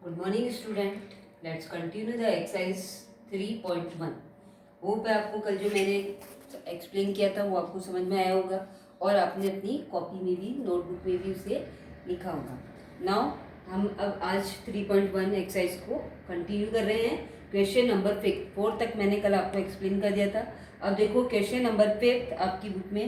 Good morning student. Let's continue the exercise 3.1. Hope है आपको कल जो मैंने एक्सप्लेन किया था वो आपको समझ में आया होगा और आपने अपनी कॉपी में भी नोटबुक में भी उसे लिखा होगा. नाउ हम अब आज 3.1 एक्सरसाइज को कंटिन्यू कर रहे हैं. क्वेश्चन नंबर 4 तक मैंने कल आपको एक्सप्लेन कर दिया था. अब देखो क्वेश्चन नंबर 5 आपकी बुक में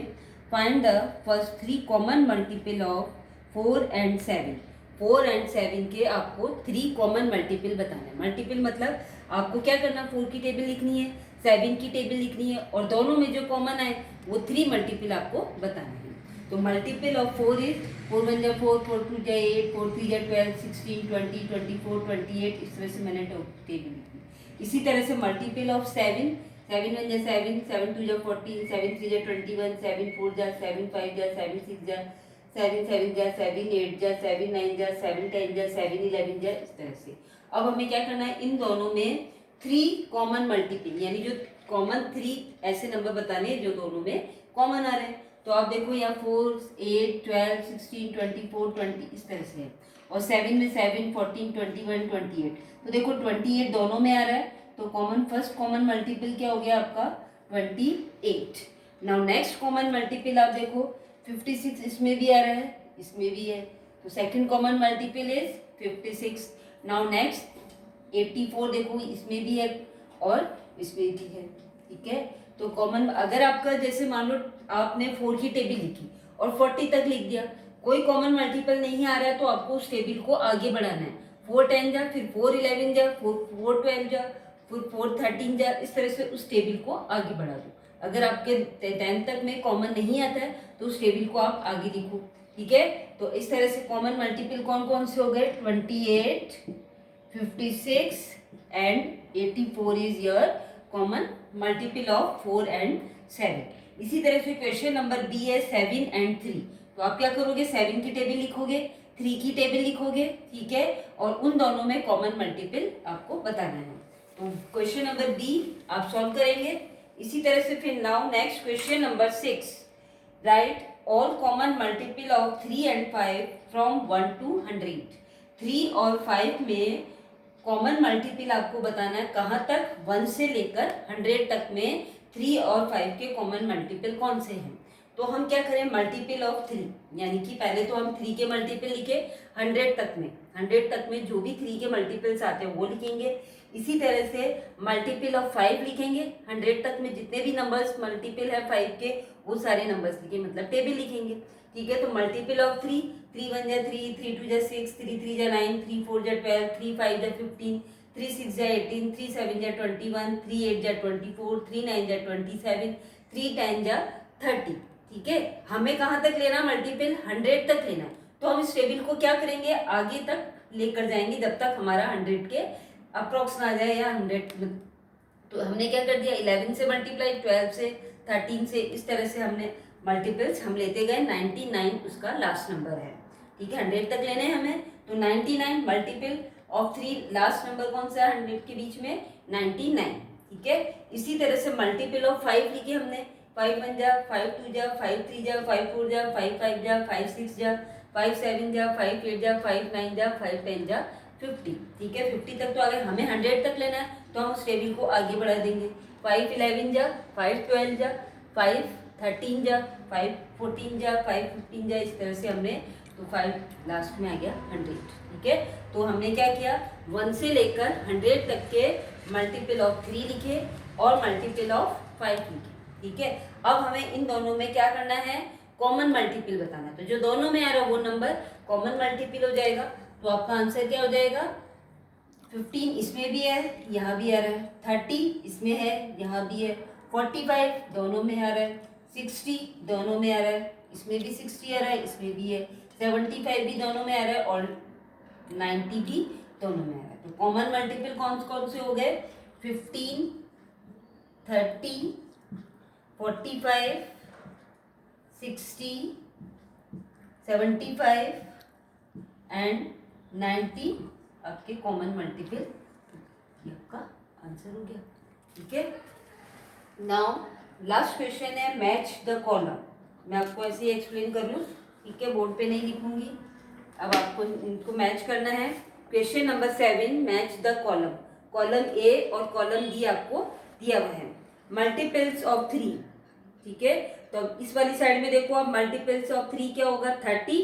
find the first 3 common multiple of 4 and 7. 4 and 7 के आपको 3 कॉमन मल्टीपल बताना है. मल्टीपल मतलब आपको क्या करना, 4 की टेबल लिखनी है, 7 की टेबल लिखनी है और दोनों में जो कॉमन आए वो 3 मल्टीपल आपको बताना है. तो मल्टीपल ऑफ 4 इज 4 1 जा 4, 4 2 जा 8, 4 3 जा 12, 16, 20, 24, 28. इस तरह से मैंने टेबल लिखी. इसी तरह से मल्टीपल ऑफ 7, 7 1 जा 7, 7 2 जा 14, 7 3 जा 21, 7 4 जा 7 5 जा 7 6 जा 7 7 जा 7 8 जा 7 9 जा 7 10 जा 7 11 जा. इस तरह से अब हमें क्या करना है, इन दोनों में 3 कॉमन मल्टीपल यानी जो कॉमन 3 ऐसे नंबर बताने हैं जो दोनों में कॉमन आ रहे हैं. तो आप देखो यहाँ 4 8 12 16 24 20 इस तरह से है और 7 में 7 14 21 28. तो देखो 28 दोनों में आ रहा है तो कॉमन फर्स्ट कॉमन मल्टीपल क्या हो गया आपका 28. नाउ नेक्स्ट कॉमन मल्टीपल आप देखो 56 इसमें भी आ रहा है, इसमें भी है, तो second common multiple is 56. Now next 84 देखो इसमें भी है और इसमें भी है. ठीक है, तो कॉमन अगर आपका जैसे मान लो आपने 4 की टेबल लिखी और 40 तक लिख दिया, कोई कॉमन मल्टीपल नहीं आ रहा है तो आपको उस टेबल को आगे बढ़ाना है. 4 10 जा, फिर 4 11 जा, 4 12 जा, फिर 4 13 जा. इस तरह से उस टेबल को आगे बढ़ा दो. अगर आपके 10 तक में कॉमन नहीं आता है तो उस टेबल को आप आगे लिखो. ठीक है, तो इस तरह से कॉमन मल्टीपल कौन कौन से हो गए, 28 56 and 84 is your common multiple of 4 and 7. इसी तरह से क्वेश्चन नंबर बी है 7 and 3. तो आप क्या करोगे, 7 की टेबल लिखोगे, 3 की टेबल लिखोगे. ठीक है, और उन दोनों में कॉमन मल्टीपल आपको बताना है. तो क्वेश्चन नंबर बी आप सॉल्व करेंगे. इसी तरह से फिर now next question number 6. Right all common multiple of 3 and 5 from 1 to 100. 3 और 5 में कॉमन मल्टीपल आपको बताना है कहाँ तक, 1 से लेकर 100 तक में 3 और 5 के कॉमन मल्टीपल कौन से हैं. तो हम क्या करें, मल्टीपल ऑफ 3 यानी कि पहले तो हम 3 के मल्टीपल लिखे 100 तक में, 100 तक में जो भी 3 के मल्टीपल्स आते हैं वो लिखेंगे. इसी तरह से मल्टीपल ऑफ 5 लिखेंगे, 100 तक में जितने भी नंबर्स मल्टीपल है 5 के वो सारे नंबर्स लिखे, मतलब टेबल लिखेंगे. ठीक है, तो मल्टीपल ऑफ 3, 3 1 जा 3, 3 2 जा 6, 3 3 जा 9, 3 4 जा 12, 3 5 जा 15, 3 6 जा 18, 3 7 जा 21, 3 8 जा 24, 3 9 जा 27, 3 10 जा 30. ठीक है, हमें कहाँ तक लेना, मल्टीपल 100 तक लेना. तो हम इस टेबल को क्या करेंगे, आगे तक लेकर जाएंगे जब तक हमारा 100 के अप्रोक्स ना आ जाए या 100. तो हमने क्या कर दिया, 11 से मल्टीप्लाई, 12 से, 13 से, इस तरह से हमने मल्टीपल्स हम लेते गए. 99 उसका लास्ट नंबर है. ठीक है, 100 तक लेने हैं हमें, तो 99 मल्टीपल ऑफ 3 लास्ट नंबर कौन सा है 100 के बीच में, 99. ठीक है, इसी तरह से मल्टीपल ऑफ 5 लिखे हमने, 5 1 जा, 5 2 जा, 5 3 जा, 5 4 जा, 5 5 जा, 5 6 जा, 5 7 जा, 5 8 जा, 5 9 जा, 5 10 जा, 50. ठीक है, 50 तक तो अगर हमें 100 तक लेना है तो हम उस टेबल को आगे बढ़ा देंगे. 5 11 जा, 5 12 जा, 5 13 जा, 5 14 जा, 5 15 जा. इस तरह से हमने, तो 5 लास्ट में आ गया 100. ठीक है, तो हमने क्या किया, 1 से लेकर 100 तक के मल्टीपल ऑफ 3 लिखे और मल्टीपल ऑफ 5 लिखे. ठीक है, अब हमें इन दोनों में क्या करना है, कॉमन मल्टीपल बताना है. तो जो दोनों में आ रहा है वो नंबर कॉमन मल्टीपल हो जाएगा. तो आपका आंसर क्या हो जाएगा, 15 इसमें भी है, यहाँ भी आ रहा है, 30 इसमें है, यहाँ भी है, 45 दोनों में आ रहा है, 60 दोनों में आ रहा है, इसमें भी 60 आ रहा है, इसमें भी है, 75 भी दोनों में आ रहा है और 90 भी दोनों में आ रहा है. तो कॉमन मल्टीपल कौन कौन से हो गए, 15 30 45 60 75 एंड 90 आपके कॉमन मल्टीपल. आपका आंसर हो गया. ठीक है, नाउ लास्ट क्वेश्चन है मैच द कॉलम. मैं आपको ऐसे ही एक्सप्लेन कर लूँ. ठीक है, बोर्ड पे नहीं लिखूंगी. अब आपको इनको मैच करना है. Question number 7, match the column. Column A और कॉलम बी आपको दिया हुआ है। मल्टीपल्स ऑफ 3, ठीक है। तो अब इस वाली साइड में देखो आप, मल्टीपल्स ऑफ 3 क्या होगा, 30।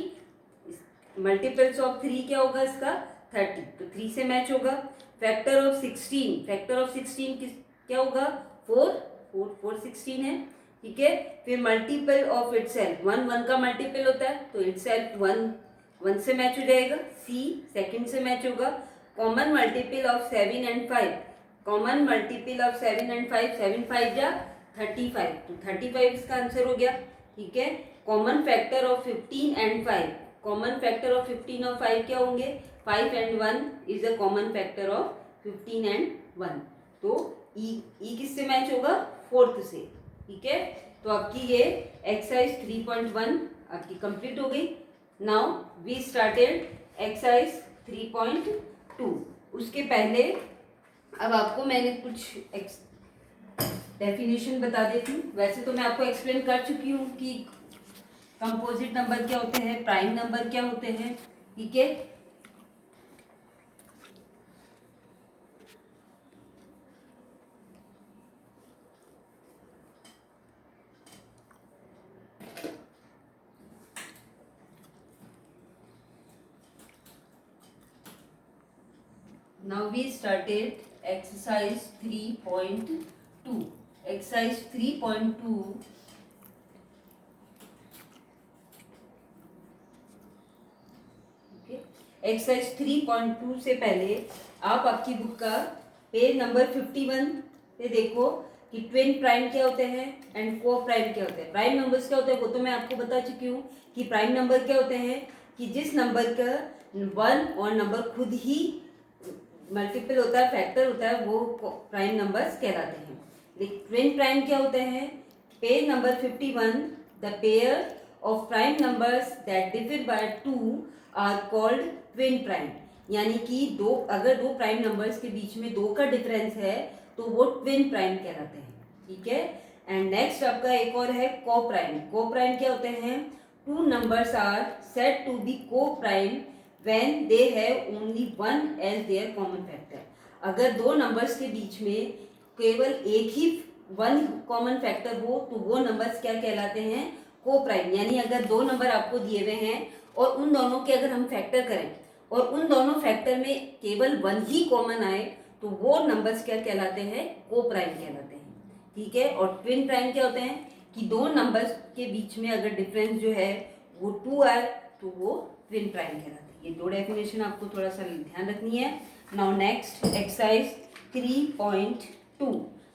मल्टीपल्स ऑफ 3 क्या होगा इसका, 30, तो 3 से मैच होगा। फैक्टर ऑफ 16, फैक्टर ऑफ 16 किस क्या होगा, 4, 4 16 है, ठीक है। फिर मल्टीपल ऑफ इटसेल्फ, 1 1 का मल्टीपल होता है, तो इटसेल्फ 1 1 से मैच हो जाएगा। सी सेकंड से मैच होगा। Common multiple of 7 and 5, common multiple of 7 and 5, 7 5 जा 35, तो 35 इसका आंसर हो गया, ठीक है। Common factor of 15 and 5, common factor of 15 और 5 क्या होंगे, 5 and 1 is the common factor of 15 and 1, तो ई किससे मैच होगा, 4th से, ठीक है। तो आपकी ये एक्सरसाइज 3.1 आपकी कंप्लीट हो गई। Now we started exercise 3.2। उसके पहले अब आपको मैंने कुछ डेफिनेशन बता देती हूँ। वैसे तो मैं आपको एक्सप्लेन कर चुकी हूँ कि कंपोजिट नंबर क्या होते हैं, प्राइम नंबर क्या होते हैं, ठीक है। Now we started exercise 3.2. Exercise 3.2 exercise 3.2 से पहले आप आपकी बुक का पेज नंबर 51 पे देखो कि ट्विन प्राइम क्या होते हैं एंड को प्राइम क्या होते हैं। प्राइम नंबर्स क्या होते हैं वो तो मैं आपको बता चुकी हूँ कि प्राइम नंबर क्या होते हैं कि जिस नंबर का 1 और नंबर खुद ही मल्टीपल होता है, फैक्टर होता है, वो प्राइम नंबर्स कहलाते हैं। लेकिन ट्विन प्राइम क्या होते हैं, page number 51, the pair of prime numbers that differ by 2 are called twin prime. यानी कि अगर दो प्राइम नंबर्स के बीच में 2 का डिफरेंस है तो वो ट्विन प्राइम कहलाते हैं, ठीक है। एंड नेक्स्ट आपका एक और है को प्राइम। को प्राइम क्या होते हैं, 2 numbers are said to be co prime when they have only 1 as their common factor. अगर 2 नंबर्स के बीच में केवल एक ही 1 कॉमन फैक्टर हो तो वो नंबर्स क्या कहलाते हैं, को प्राइम। यानी अगर 2 नंबर आपको दिए हुए हैं और उन दोनों के अगर हम फैक्टर करें और उन दोनों फैक्टर में केवल 1 ही कॉमन आए तो वो नंबर्स क्या कहलाते हैं, को प्राइम कहलाते हैं, ठीक है। और ट्विन प्राइम क्या होते हैं कि 2 नंबर्स के बीच में अगर डिफरेंस जो है वो 2 आए तो वो ट्विन प्राइम कहलाते हैं। ये 2 डेफिनेशन आपको थोड़ा सा ध्यान रखनी है। Now next exercise 3.2,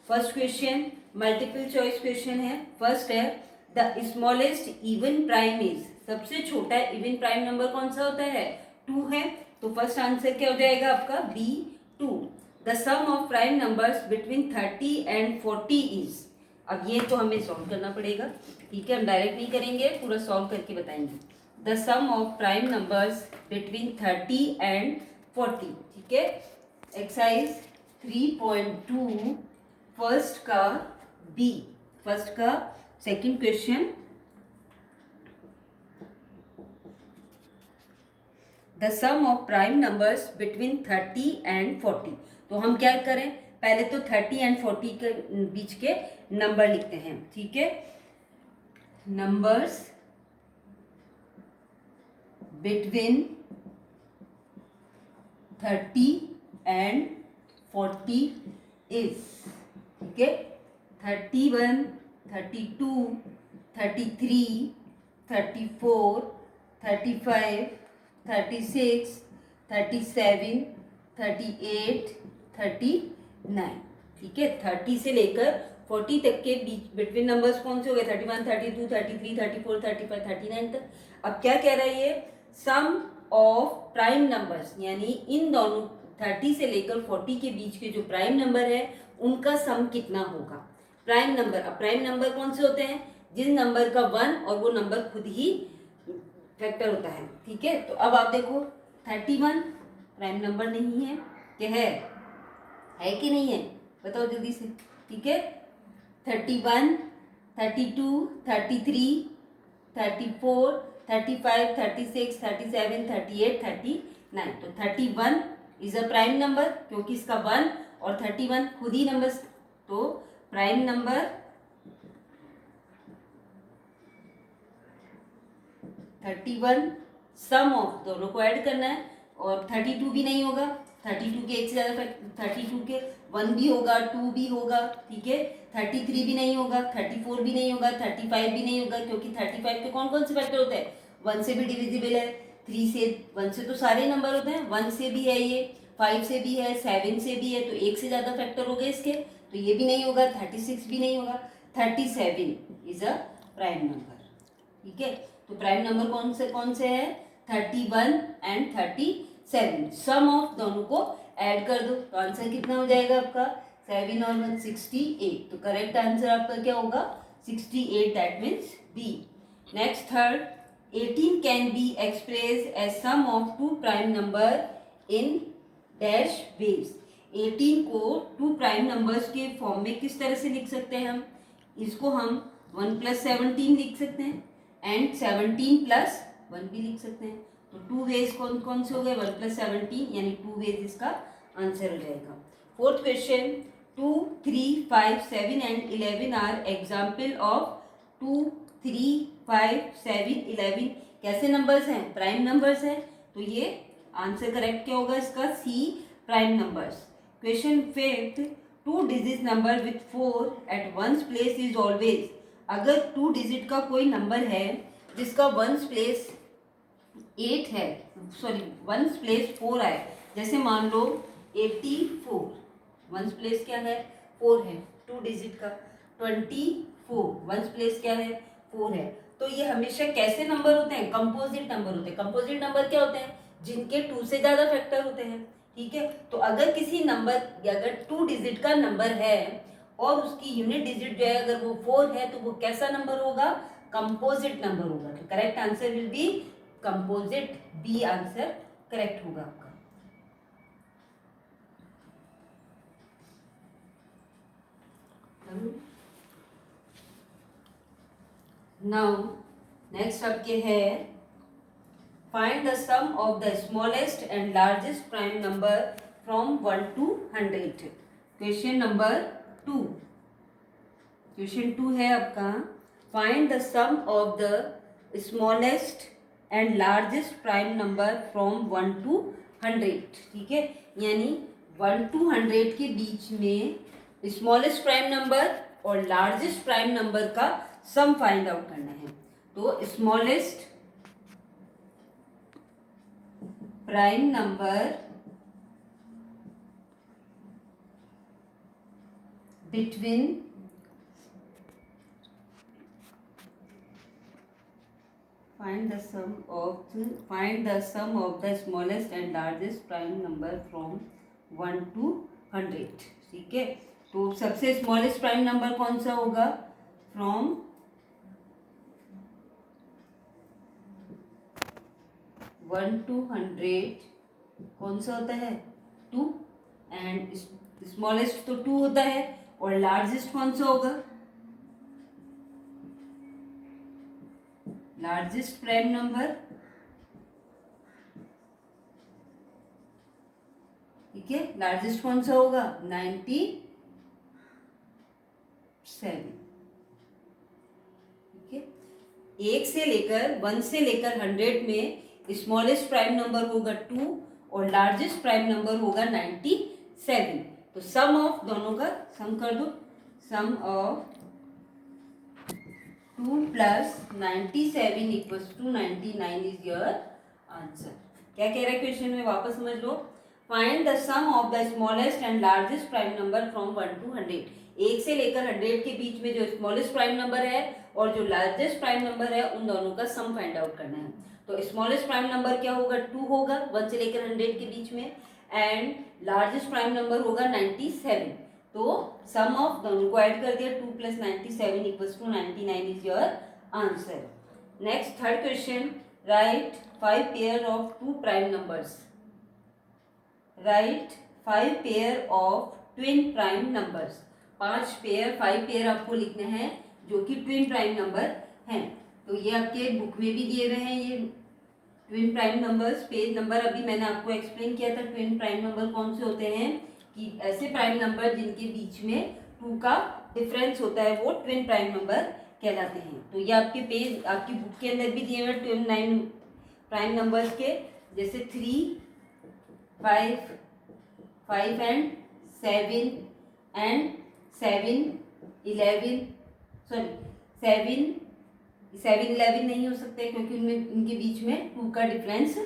first question multiple choice question है। फर्स्ट है the smallest even prime is, सबसे छोटा इवन प्राइम नंबर कौन सा होता है, 2 है, तो फर्स्ट आंसर क्या हो जाएगा आपका b 2। The sum of prime numbers between 30 and 40 is, अब ये तो हमें सॉल्व करना पड़ेगा, ठीक है। हम डायरेक्ट नहीं करेंगे, पूरा सॉल्व करके बताएंगे। The sum of prime numbers between 30 and 40, ठीक है। एक्सरसाइज 3.2 फर्स्ट का बी, फर्स्ट का second question, the sum of prime numbers between 30 and 40। तो हम क्या करें, पहले तो 30 एंड 40 के बीच के नंबर लिखते हैं, ठीक है। नंबर्स बिटवीन 30 एंड 40 इज, ठीक है, 31, 32, 33, 34, 35, 36, 37, 38, 39, ठीक है। 30 से लेकर 40 तक के बीच बिटवीन नंबर्स कौन से हो गए, 31, 32, 33, 34, 35, 39 तक। अब क्या कह रहा है ये, सम ऑफ प्राइम नंबर्स, यानी इन दोनों 30 से लेकर 40 के बीच के जो प्राइम नंबर है उनका सम कितना होगा। प्राइम नंबर, अब प्राइम नंबर कौन से होते हैं, जिन नंबर का 1 और वो नंबर खुद ही फैक्टर होता है, ठीक है। तो अब आप देखो 31 प्राइम नंबर नहीं है, क्या है कि नहीं है, बताओ जल्दी से, ठीक है। 31, 32, 33, 34, 35, 36, 37, 38, 9। तो 31 इज अ प्राइम नंबर, क्योंकि इसका 1 और 31 खुद ही नंबर। तो प्राइम नंबर 31, सम ऑफ दोनों को ऐड करना है, और 32 भी नहीं होगा, 32 के एक से ज्यादा 32 के 1 भी होगा, 2 भी होगा, ठीक है। 33 भी नहीं होगा, 34 भी नहीं होगा, 35 भी नहीं होगा, क्योंकि 35 के कौन कौन से फैक्टर होते हैं, 1 से भी डिविजिबल है, 3 से, 1 से तो सारे नंबर होते हैं, 1 से भी है ये, 5 से भी है, 7 से भी है, तो एक से ज्यादा फैक्टर हो गए इसके, तो ये भी नहीं होगा, 36 भी नहीं होगा, 37 इज अ प्राइम नंबर, ठीक है। तो प्राइम नंबर कौन से है, 31 एंड 37। सम ऑफ दोनों को ऐड कर दो, तो आंसर कितना हो जाएगा आपका, 7 और 1 68। तो करेक्ट आंसर आपका क्या होगा, 68, that means b. Next third, 18 can be express as sum of two prime number in dash ways. 18 को टू प्राइम नंबर्स के फॉर्म में किस तरह से लिख सकते हैं हम, इसको हम 1 + 17 लिख सकते हैं, एंड 17 + 1 भी लिख सकते हैं। तो 2 वेज कौन कौन से हो गए, 1 + 17 यानी 2 वेज इसका आंसर हो जाएगा। Fourth question, 2, 3, 5, 7 and 11 are example of 2, 3, 5, 7, 11 कैसे नंबर्स हैं, प्राइम नंबर्स हैं। तो ये आंसर करेक्ट क्या होगा इसका, C, prime numbers. Question fifth, 2 digit number with 4 at ones place is always. अगर 2 डिजिट का कोई नंबर है जिसका वंस प्लेस 8 है, सॉरी वंस प्लेस 4 आए, जैसे मान लो 84, वंस प्लेस क्या है, 4 है, 2 डिजिट का। 24 वंस प्लेस क्या है, 4 है। तो ये हमेशा कैसे नंबर होते हैं, कंपोजिट नंबर होते हैं। कंपोजिट नंबर क्या होते हैं, जिनके 2 से ज्यादा फैक्टर होते हैं, ठीक है। तो अगर किसी नंबर, अगर 2 डिजिट का नंबर है और उसकी यूनिट डिजिट जो है अगर वो 4 है, तो वो कैसा नंबर होगा, कंपोजिट नंबर होगा। तो correct answer will be composite, b answer correct होगा आपका। नाउ नेक्स्ट आपके है, find the sum of the smallest and largest prime number from 1 to 100। Question number 2, question 2 है आपका, find the sum of the smallest and largest prime number from 1 to 100, ठीक है। यानी 1 to 100 के बीच में स्मॉलेस्ट प्राइम नंबर और largest prime number का sum find out करना है। तो smallest prime number between find the sum of the smallest and largest prime number from 1 to 100, ठीक है। तो सबसे स्मॉलेस्ट प्राइम नंबर कौन सा होगा, फ्रॉम 1 to 100 कौन सा होता है, 2, एंड स्मॉलेस्ट तो 2 होता है, और लार्जेस्ट कौन सा होगा, लार्जेस्ट प्राइम नंबर, ठीक है। लार्जेस्ट कौन सा होगा, 97, ठीक है। 1 से लेकर 100 में स्मॉलेस्ट प्राइम नंबर होगा 2 और लार्जेस्ट प्राइम नंबर होगा 97। तो सम ऑफ दोनों का सम कर दो, sum of 2 + 97 = 99 is your answer. क्या कह रहा है क्वेश्चन में, वापस समझ लो। Find the sum of the smallest and largest prime number from 1 to 100। 1 से लेकर 100 के बीच में जो स्मॉलेस्ट प्राइम नंबर है और जो लार्जेस्ट प्राइम नंबर है, उन दोनों का सम फाइंड आउट करना है। तो स्मॉलेस्ट प्राइम नंबर क्या होगा, 2 होगा 1 से लेकर 100 के बीच में, एंड लार्जेस्ट प्राइम नंबर होगा 97। तो सम ऑफ दोनों को ऐड कर दिया, 2 + 97 = 99 is your answer. Next third question, right 5 pair of 2 prime numbers. Right 5 pair of twin prime numbers. 5 pair आपको लिखने हैं जो कि ट्विन प्राइम नंबर हैं। तो ये आपके बुक में भी दिए हुए हैं, ये twin prime numbers, page number अभी मैंने आपको एक्सप्लेन किया था। ट्विन प्राइम नंबर कौन से होते हैं कि ऐसे प्राइम नंबर जिनके बीच में 2 का डिफरेंस होता है, वो ट्विन प्राइम नंबर कहलाते हैं। तो ये आपके पेज, आपकी बुक के अंदर भी दिए हुए ट्विन 9 प्राइम नंबर्स के, जैसे 3, 5 एंड 7 एंड 7, 11, सॉरी 7 11 नहीं हो सकते क्योंकि उनमें इनके बीच में 2 का डिफरेंस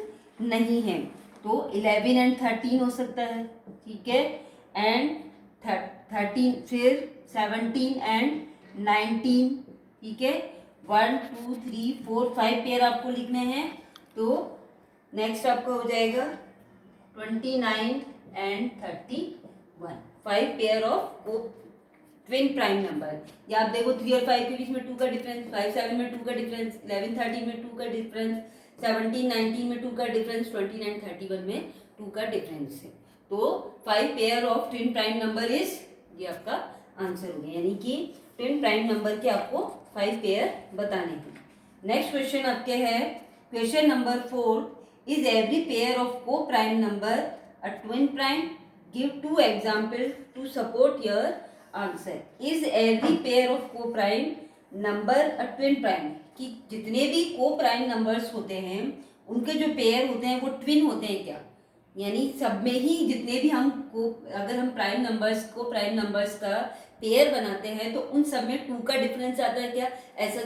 नहीं है। तो 11 एंड 13 हो सकता है, ठीक है। एंड 13, फिर 17 एंड 19, ठीक है। 1 2 3 4 5 पेयर आपको लिखने हैं। तो नेक्स्ट आपका हो जाएगा 29 and 31, 5 pair of twin prime number. या आप देखो 3 और 5 के बीच में 2 का डिफरेंस, 5 7 में 2 का डिफरेंस, 11 13 में 2 का डिफरेंस, 17 19 में 2 का डिफरेंस, 29 31 में 2 का डिफरेंस है। तो 5 pair of twin prime number is, ये आपका आंसर हो गया। यानी कि ट्विन प्राइम नंबर के आपको 5 पेयर बताने हैं। नेक्स्ट क्वेश्चन आपके है question number 4, is every pair of co prime number a twin prime? Give 2 example to support your answer. Is every pair of co prime number a twin prime? कि जितने भी को prime numbers होते हैं उनके जो पेयर होते हैं वो ट्विन होते हैं क्या? यानी सब में ही जितने भी हम को, अगर हम प्राइम नंबर्स को प्राइम नंबर्स का पेयर बनाते हैं तो उन सब में 2 का डिफरेंस आता है क्या? ऐसा